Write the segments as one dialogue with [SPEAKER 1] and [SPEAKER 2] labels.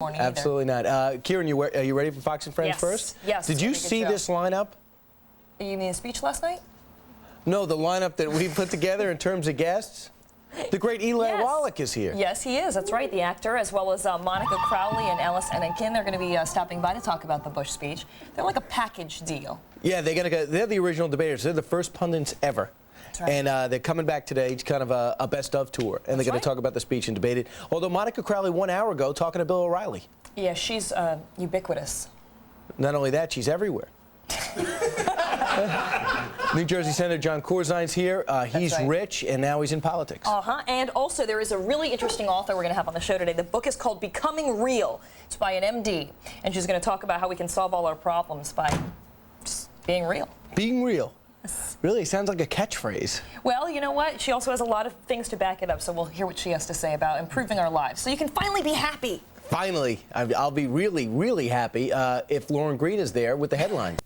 [SPEAKER 1] Absolutely not. Kiran, are you ready for Fox and Friends first?
[SPEAKER 2] Yes.
[SPEAKER 1] Did you see this lineup?
[SPEAKER 2] You mean the speech last night?
[SPEAKER 1] No, the lineup that we put together in terms of guests. The great Eli Wallach is here.
[SPEAKER 2] Yes, he is. That's right. The actor, as well as Monica Crowley and Ellis. And again, they're going to be stopping by to talk about the Bush speech. They're like a package deal. Yeah,
[SPEAKER 1] they're the original debaters. They're the first pundits ever.
[SPEAKER 2] That's right.
[SPEAKER 1] And they're coming back today. It's kind of a best of tour. And they're going to talk about the speech and debate it. Although Monica Crowley 1 hour ago talking to Bill O'Reilly.
[SPEAKER 2] Yeah, she's ubiquitous.
[SPEAKER 1] Not only that, she's everywhere. New Jersey Senator John Corzine's here. He's rich, and now he's in politics.
[SPEAKER 2] And also, there is a really interesting author we're going to have on the show today. The book is called Becoming Real. It's by an MD, and she's going to talk about how we can solve all our problems by just being real.
[SPEAKER 1] Being real. Really sounds like a catchphrase.
[SPEAKER 2] Well, you know what? She also has a lot of things to back it up, so we'll hear what she has to say about improving our lives, so you can finally be happy.
[SPEAKER 1] Finally. I'll be really, really happy if Lauren Green is there with the headlines.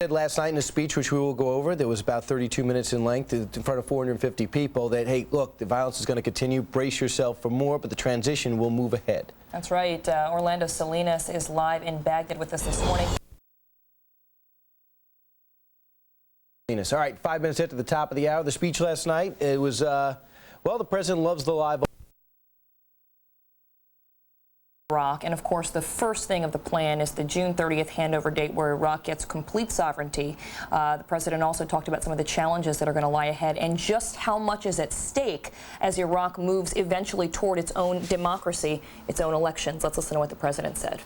[SPEAKER 1] Last night in a speech, which we will go over, there was about 32 minutes in length in front of 450 people that, hey, look, the violence is going to continue. Brace yourself for more, but the transition will move ahead.
[SPEAKER 2] That's right. Orlando Salinas is live in Baghdad with us this morning.
[SPEAKER 1] All right, 5 minutes after the top of the hour, the speech last night, it was, well, the president loves the live.
[SPEAKER 2] Iraq, and of course the first thing of the plan is the June 30th handover date where Iraq gets complete sovereignty. The president also talked about some of the challenges that are going to lie ahead and just how much is at stake as Iraq moves eventually toward its own democracy, its own elections. Let's listen to what the president said.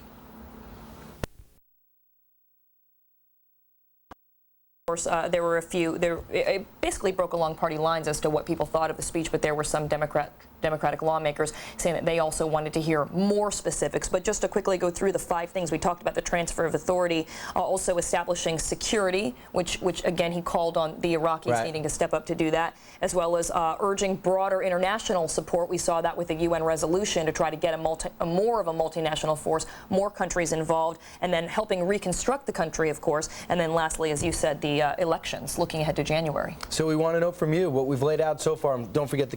[SPEAKER 2] Of course, there were a few, it basically broke along party lines as to what people thought of the speech, but there were some Democratic lawmakers saying that they also wanted to hear more specifics. But just to quickly go through the 5 things we talked about: the transfer of authority, also establishing security, which again he called on the Iraqis needing to step up to do that, as well as urging broader international support. We saw that with the UN resolution to try to get more of a multinational force, more countries involved, and then helping reconstruct the country, of course. And then lastly, as you said, the elections, looking ahead to January.
[SPEAKER 1] So we want to know from you what we've laid out so far. Don't forget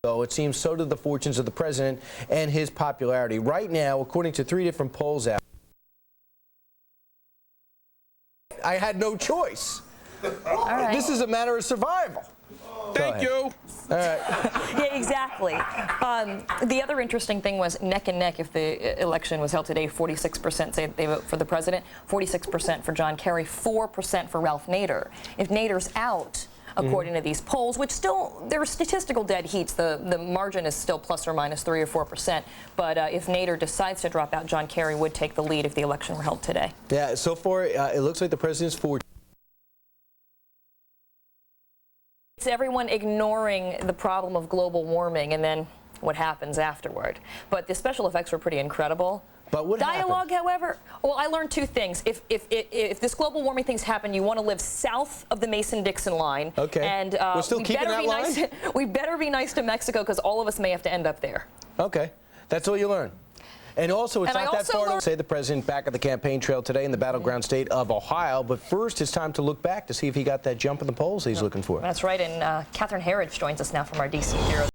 [SPEAKER 1] So it seems so do the fortunes of the president and his popularity. Right now, according to 3 different polls out, I had no choice.
[SPEAKER 2] All right.
[SPEAKER 1] This is a matter of survival.
[SPEAKER 3] Thank you.
[SPEAKER 1] All right.
[SPEAKER 2] Yeah, exactly. The other interesting thing was neck and neck. If the election was held today, 46% say they vote for the president, 46% for John Kerry, 4% for Ralph Nader. If Nader's out, according to these polls, which still, there are statistical dead heats. The margin is still plus or minus 3 or 4%. But if Nader decides to drop out, John Kerry would take the lead if the election were held today.
[SPEAKER 1] Yeah, so far, it looks like the president's for.
[SPEAKER 2] It's everyone ignoring the problem of global warming and then what happens afterward. But the special effects were pretty incredible.
[SPEAKER 1] But what
[SPEAKER 2] Dialogue,
[SPEAKER 1] happened?
[SPEAKER 2] however, well, I learned 2 things. If this global warming things happen, you want to live south of the Mason-Dixon line.
[SPEAKER 1] Okay.
[SPEAKER 2] And
[SPEAKER 1] we're still keeping that line?
[SPEAKER 2] We better be nice to Mexico because all of us may have to end up there.
[SPEAKER 1] Okay. That's all you learn. And also, it's not that far to say the president back at the campaign trail today in the battleground state of Ohio. But first, it's time to look back to see if he got that jump in the polls he's looking for.
[SPEAKER 2] That's right. And Catherine Herridge joins us now from our D.C. bureau.